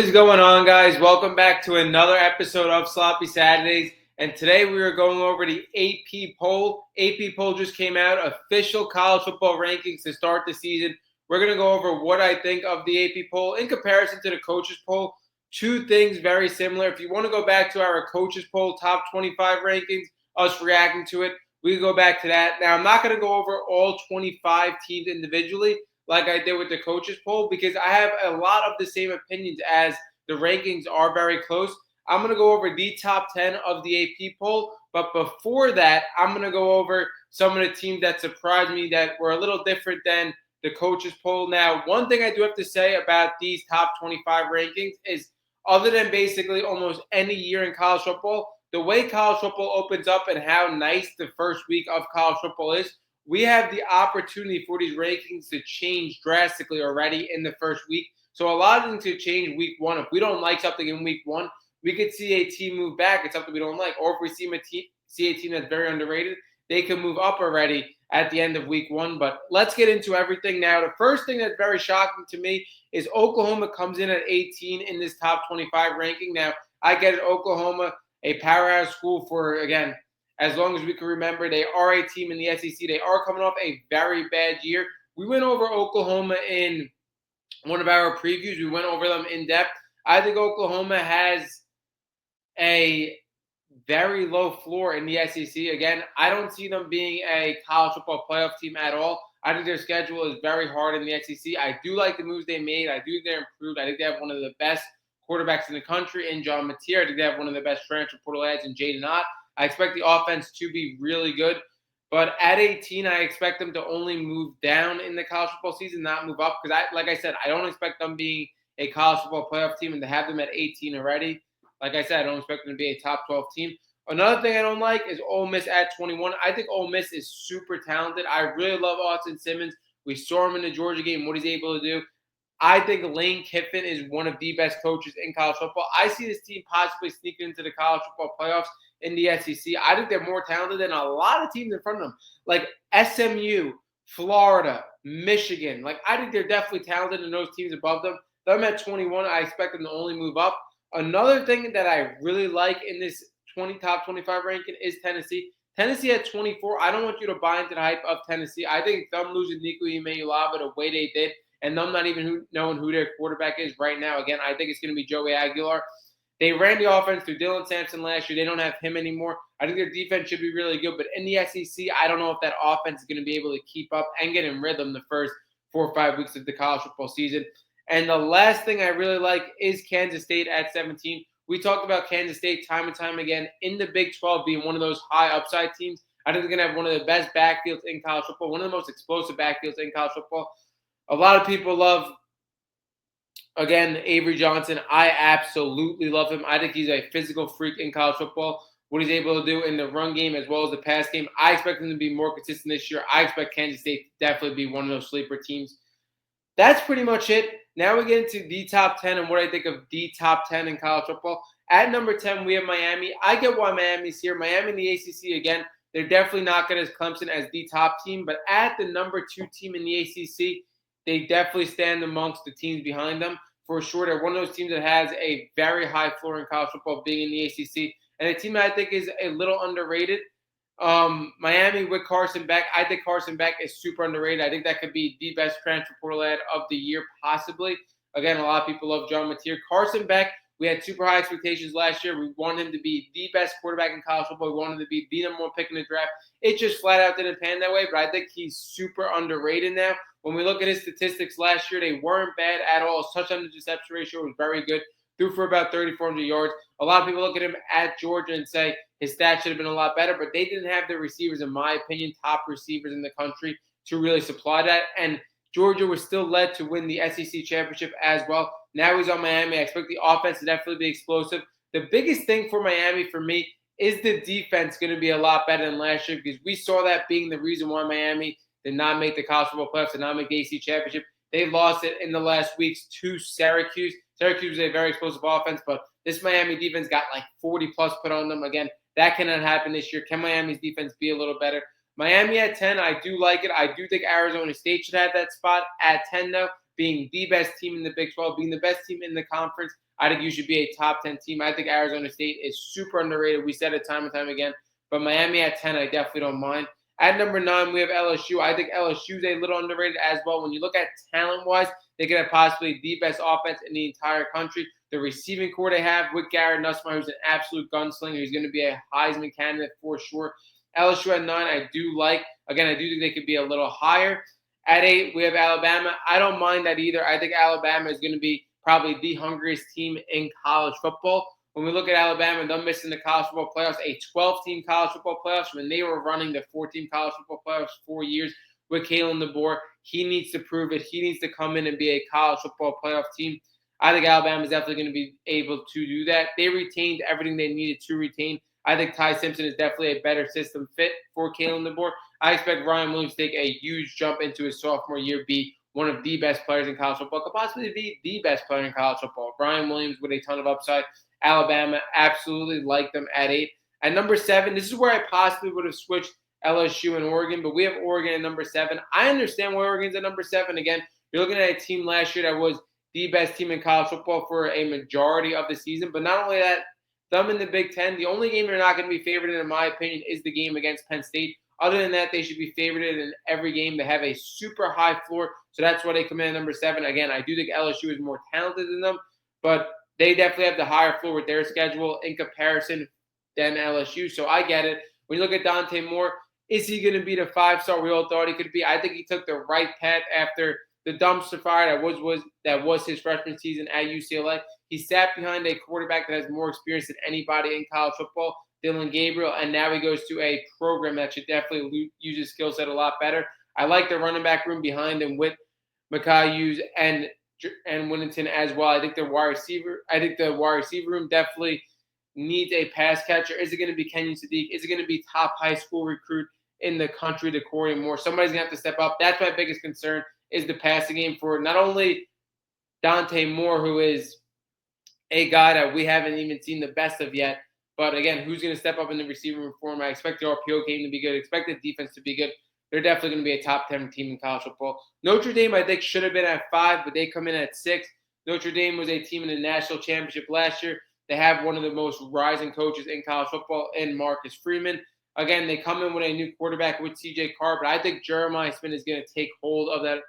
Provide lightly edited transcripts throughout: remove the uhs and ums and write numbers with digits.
What is going on, guys? Welcome back to another episode of Sloppy Saturdays. And today we are going over the AP poll. AP poll just came out, official college football rankings to start the season. We're going to go over what I think of the AP poll in comparison to the coaches poll. Two things very similar. If you want to go back to our coaches poll, top 25 rankings, us reacting to it, we can go back to that. Now, I'm not going to go over all 25 teams individually like I did with the coaches poll because I have a lot of the same opinions as the rankings are very close. I'm going to go over the top 10 of the AP poll. But before that, I'm going to go over some of the teams that surprised me that were a little different than the coaches poll. Now, one thing I do have to say about these top 25 rankings is other than basically almost any year in college football, the way college football opens up and how nice the first week of college football is, we have the opportunity for these rankings to change drastically already in the first week. So a lot of things could change week one. If we don't like something in week one, we could see a team move back. It's something we don't like. Or if we see a team that's very underrated, they can move up already at the end of week one. But let's get into everything now. The first thing that's very shocking to me is Oklahoma comes in at 18 in this top 25 ranking. Now, I get it, Oklahoma, a powerhouse school for, again, as long as we can remember, they are a team in the SEC. They are coming off a very bad year. We went over Oklahoma in one of our previews. We went over them in depth. I think Oklahoma has a very low floor in the SEC. Again, I don't see them being a college football playoff team at all. I think their schedule is very hard in the SEC. I do like the moves they made. I do think they're improved. I think they have one of the best quarterbacks in the country in John Mateer. I think they have one of the best transfer portal ads in Jaden Ott. I expect the offense to be really good. But at 18, I expect them to only move down in the college football season, not move up. Because, like I said, I don't expect them being a college football playoff team and to have them at 18 already. Like I said, I don't expect them to be a top 12 team. Another thing I don't like is Ole Miss at 21. I think Ole Miss is super talented. I really love Austin Simmons. We saw him in the Georgia game, what he's able to do. I think Lane Kiffin is one of the best coaches in college football. I see this team possibly sneaking into the college football playoffs in the SEC. I think they're more talented than a lot of teams in front of them, like SMU, Florida, Michigan. Like, I think they're definitely talented in those teams above them. Them at 21, I expect them to only move up. Another thing that I really like in this top 25 ranking is Tennessee. Tennessee at 24, I don't want you to buy into the hype of Tennessee. I think them losing Nico Imanyalava the way they did and them not even knowing who their quarterback is right now. Again, I think it's going to be Joey Aguilar. They ran the offense through Dylan Sampson last year. They don't have him anymore. I think their defense should be really good. But in the SEC, I don't know if that offense is going to be able to keep up and get in rhythm the first 4 or 5 weeks of the college football season. And the last thing I really like is Kansas State at 17. We talked about Kansas State time and time again in the Big 12 being one of those high upside teams. I think they're going to have one of the best backfields in college football, one of the most explosive backfields in college football. A lot of people love, again, Avery Johnson. I absolutely love him. I think he's a physical freak in college football. What he's able to do in the run game as well as the pass game, I expect him to be more consistent this year. I expect Kansas State to definitely be one of those sleeper teams. That's pretty much it. Now we get into the top 10 and what I think of the top 10 in college football. At number 10, we have Miami. I get why Miami's here. Miami in the ACC, again, they're definitely not good as Clemson as the top team. But at the number 2 team in the ACC, they definitely stand amongst the teams behind them. For sure, they're one of those teams that has a very high floor in college football, being in the ACC. And a team that I think is a little underrated. Miami with Carson Beck. I think Carson Beck is super underrated. I think that could be the best transfer portal ad of the year, possibly. Again, a lot of people love John Mateer. Carson Beck, we had super high expectations last year. We wanted him to be the best quarterback in college football. We wanted him to be the number 1 pick in the draft. It just flat out didn't pan that way, but I think he's super underrated now. When we look at his statistics last year, they weren't bad at all. His touchdown to interception ratio was very good. Threw for about 3,400 yards. A lot of people look at him at Georgia and say his stats should have been a lot better, but they didn't have the receivers, in my opinion, top receivers in the country to really supply that. And Georgia was still led to win the SEC championship as well. Now he's on Miami. I expect the offense to definitely be explosive. The biggest thing for Miami, for me, is the defense going to be a lot better than last year, because we saw that being the reason why Miami did not make the college football playoffs, did not make the ACC championship. They lost it in the last weeks to Syracuse. Syracuse is a very explosive offense, but this Miami defense got like 40-plus put on them. Again, that cannot happen this year. Can Miami's defense be a little better? Miami at 10, I do like it. I do think Arizona State should have that spot at 10, though, being the best team in the Big 12, being the best team in the conference. I think you should be a top 10 team. I think Arizona State is super underrated. We said it time and time again. But Miami at 10, I definitely don't mind. At number 9, we have LSU. I think LSU is a little underrated as well. When you look at talent-wise, they could have possibly the best offense in the entire country. The receiving core they have with Garrett Nussmeier, who's an absolute gunslinger. He's going to be a Heisman candidate for sure. LSU at 9, I do like. Again, I do think they could be a little higher. At 8, we have Alabama. I don't mind that either. I think Alabama is going to be probably the hungriest team in college football. When we look at Alabama, them missing the college football playoffs, a 12-team college football playoffs, when they were running the 14-team college football playoffs 4 years with Kalen DeBoer, he needs to prove it. He needs to come in and be a college football playoff team. I think Alabama is definitely going to be able to do that. They retained everything they needed to retain. I think Ty Simpson is definitely a better system fit for Kalen DeBoer. I expect Ryan Williams to take a huge jump into his sophomore year, be one of the best players in college football, could possibly be the best player in college football. Ryan Williams with a ton of upside. Alabama, absolutely like them at 8. At number 7, this is where I possibly would have switched LSU and Oregon, but we have Oregon at number 7. I understand why Oregon's at number 7. Again, you're looking at a team last year that was the best team in college football for a majority of the season. But not only that, them in the Big Ten, the only game they're not going to be favored in my opinion, is the game against Penn State. Other than that, they should be favored in every game. They have a super high floor, so that's why they come in at number 7. Again, I do think LSU is more talented than them, but they definitely have the higher floor with their schedule in comparison than LSU. So I get it. When you look at Dante Moore, is he going to be the 5-star we all thought he could be? I think he took the right path after the dumpster fire that was his freshman season at UCLA. He sat behind a quarterback that has more experience than anybody in college football, Dillon Gabriel, and now he goes to a program that should definitely use his skill set a lot better. I like the running back room behind him with Mekhi Hughes and Whittington as well. I think the wide receiver room definitely needs a pass catcher. Is it going to be Kenyon Sadiq? Is it going to be top high school recruit in the country, the Corey Moore? Somebody's going to have to step up. That's my biggest concern, is the passing game for not only Dante Moore, who is a guy that we haven't even seen the best of yet, but again, who's going to step up in the receiving room for him? I expect the RPO game to be good. I expect the defense to be good. They're definitely going to be a top 10 team in college football. Notre Dame, I think, should have been at 5, but they come in at 6. Notre Dame was a team in the national championship last year. They have one of the most rising coaches in college football in Marcus Freeman. Again, they come in with a new quarterback with CJ Carr, but I think Jeremiah Smith is going to take hold of that.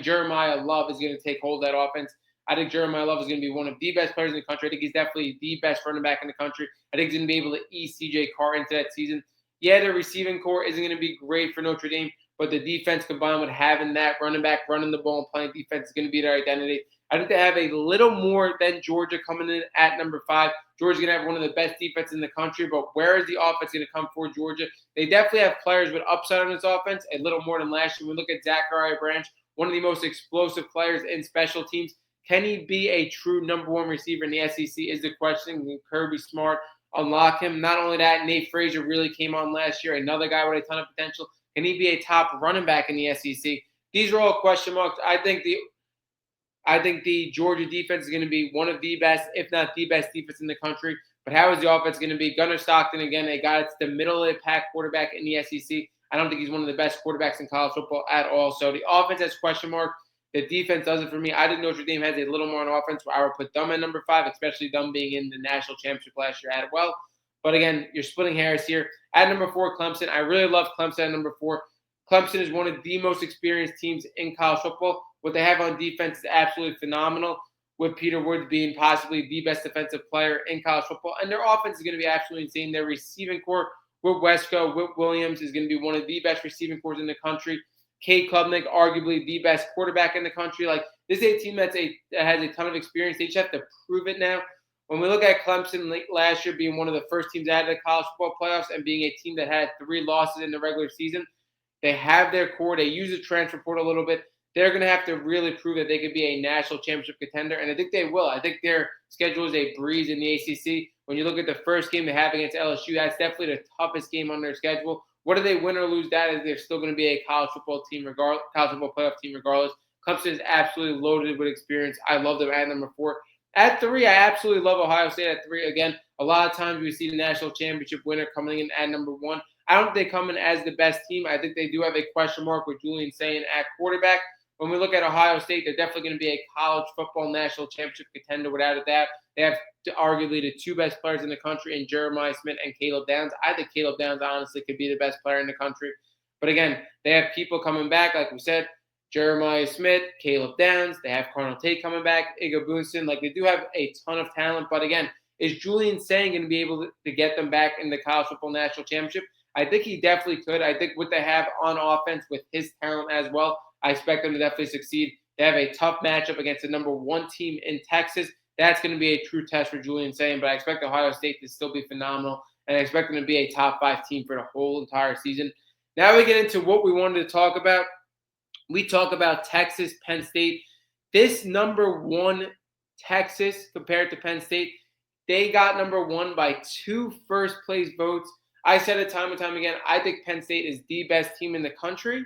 Jeremiah Love is going to take hold of that offense. I think Jeremiah Love is going to be one of the best players in the country. I think he's definitely the best running back in the country. I think he's going to be able to ease CJ Carr into that season. Yeah, the receiving core isn't going to be great for Notre Dame, but the defense combined with having that running back running the ball and playing defense is going to be their identity. I think they have a little more than Georgia coming in at number 5. Georgia's going to have one of the best defenses in the country, but where is the offense going to come for Georgia? They definitely have players with upside on this offense, a little more than last year. We look at Zachariah Branch, one of the most explosive players in special teams. Can he be a true number 1 receiver in the SEC is the question. Can Kirby Smart unlock him? Not only that, Nate Frazier really came on last year, another guy with a ton of potential. Can he be a top running back in the SEC? These are all question marks. I think the Georgia defense is going to be one of the best, if not the best defense in the country. But how is the offense going to be? Gunnar Stockton, again, a guy that's the middle of the pack quarterback in the SEC. I don't think he's one of the best quarterbacks in college football at all. So the offense has question mark. The defense does it for me. I think Notre Dame has a little more on offense, where I would put them at number 5, especially them being in the national championship last year as well. But again, you're splitting hairs here. At number 4, Clemson. I really love Clemson at number 4. Clemson is one of the most experienced teams in college football. What they have on defense is absolutely phenomenal, with Peter Woods being possibly the best defensive player in college football. And their offense is going to be absolutely insane. Their receiving core with Wesco, with Williams, is going to be one of the best receiving cores in the country. Cade Klubnik, arguably the best quarterback in the country. Like, this is a team that has a ton of experience. They just have to prove it now. When we look at Clemson last year being one of the first teams out of the college football playoffs and being a team that had 3 losses in the regular season, they have their core. They use the transfer portal a little bit. They're going to have to really prove that they could be a national championship contender, and I think they will. I think their schedule is a breeze in the ACC. When you look at the first game they have against LSU, that's definitely the toughest game on their schedule. Whether they win or lose that, they're still going to be a college football team, college football playoff team regardless. Clemson is absolutely loaded with experience. I love them at number 4. At 3, I absolutely love Ohio State at 3. Again, a lot of times we see the national championship winner coming in at number 1. I don't think they come in as the best team. I think they do have a question mark with Julian Sayin at quarterback. When we look at Ohio State, they're definitely going to be a college football national championship contender without a doubt. They have arguably the two best players in the country in Jeremiah Smith and Caleb Downs. I think Caleb Downs honestly could be the best player in the country. But again, they have people coming back, like we said, Jeremiah Smith, Caleb Downs. They have Carnell Tate coming back, Iga Bunsen. Like, they do have a ton of talent. But again, is Julian Sang going to be able to get them back in the college football national championship? I think he definitely could. I think what they have on offense with his talent as well, I expect them to definitely succeed. They have a tough matchup against the number one team in Texas. That's going to be a true test for Julian Sang, but I expect Ohio State to still be phenomenal, and I expect them to be a top 5 team for the whole entire season. Now we get into what we wanted to talk about. We talk about Texas, Penn State. This number 1 Texas compared to Penn State, they got number 1 by 2 first-place votes. I said it time and time again, I think Penn State is the best team in the country.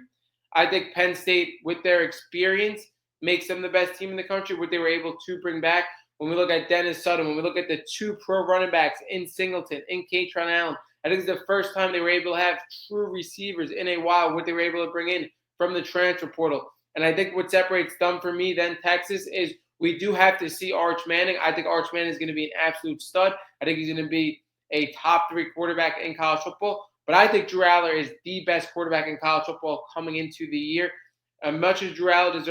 I think Penn State, with their experience, makes them the best team in the country, what they were able to bring back. When we look at Dennis Sutton, when we look at the 2 pro running backs in Singleton, in Kaytron Allen, I think it's the first time they were able to have true receivers in a while, what they were able to bring in from the transfer portal. And I think what separates them from me, then Texas, is we do have to see Arch Manning. I think Arch Manning is going to be an absolute stud. I think he's going to be a top 3 quarterback in college football. But I think Drew Allar is the best quarterback in college football coming into the year. As much as Drew Allar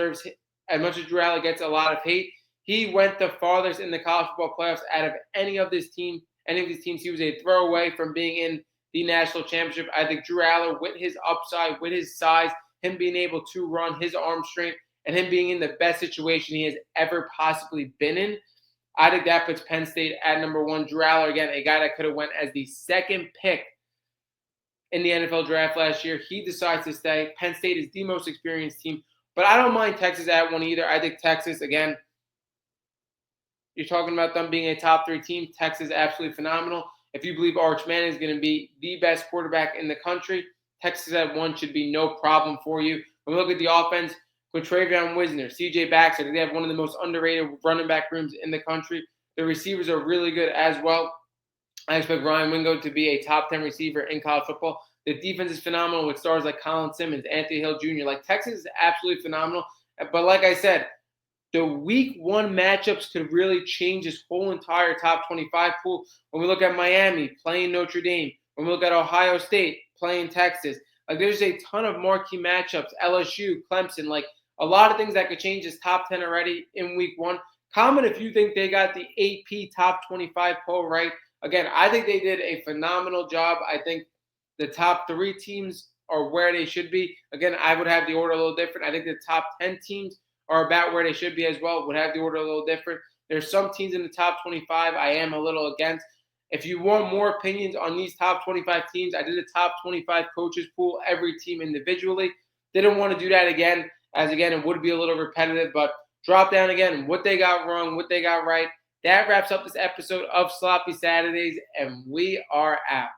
gets a lot of hate, he went the farthest in the college football playoffs out of any of these teams. He was a throwaway from being in the national championship. I think Drew Allar, with his upside, with his size, him being able to run, his arm strength, and him being in the best situation he has ever possibly been in, I think that puts Penn State at number 1. Drew Allar, again, a guy that could have went as the 2nd pick in the NFL draft last year. He decides to stay. Penn State is the most experienced team. But I don't mind Texas at 1 either. I think Texas, again, you're talking about them being a top 3 team. Texas is absolutely phenomenal. If you believe Arch Manning is going to be the best quarterback in the country, Texas at 1 should be no problem for you. When we look at the offense, with Travion Wisner, C.J. Baxter, they have one of the most underrated running back rooms in the country. The receivers are really good as well. I expect Ryan Wingo to be a top 10 receiver in college football. The defense is phenomenal with stars like Colin Simmons, Anthony Hill Jr. Like, Texas is absolutely phenomenal. But like I said, the week 1 matchups could really change this whole entire top 25 pool. When we look at Miami playing Notre Dame, when we look at Ohio State playing Texas, like, there's a ton of marquee matchups, LSU, Clemson, like a lot of things that could change this top 10 already in week 1. Comment if you think they got the AP top 25 poll right. Again, I think they did a phenomenal job. I think the top 3 teams are where they should be. Again, I would have the order a little different. I think the top 10 teams are about where they should be as well. Would have the order a little different. There's some teams in the top 25 I am a little against. If you want more opinions on these top 25 teams, I did a top 25 coaches pool, every team individually. Didn't want to do that again, as again, it would be a little repetitive, but drop down again what they got wrong, what they got right. That wraps up this episode of Sloppy Saturdays, and we are out.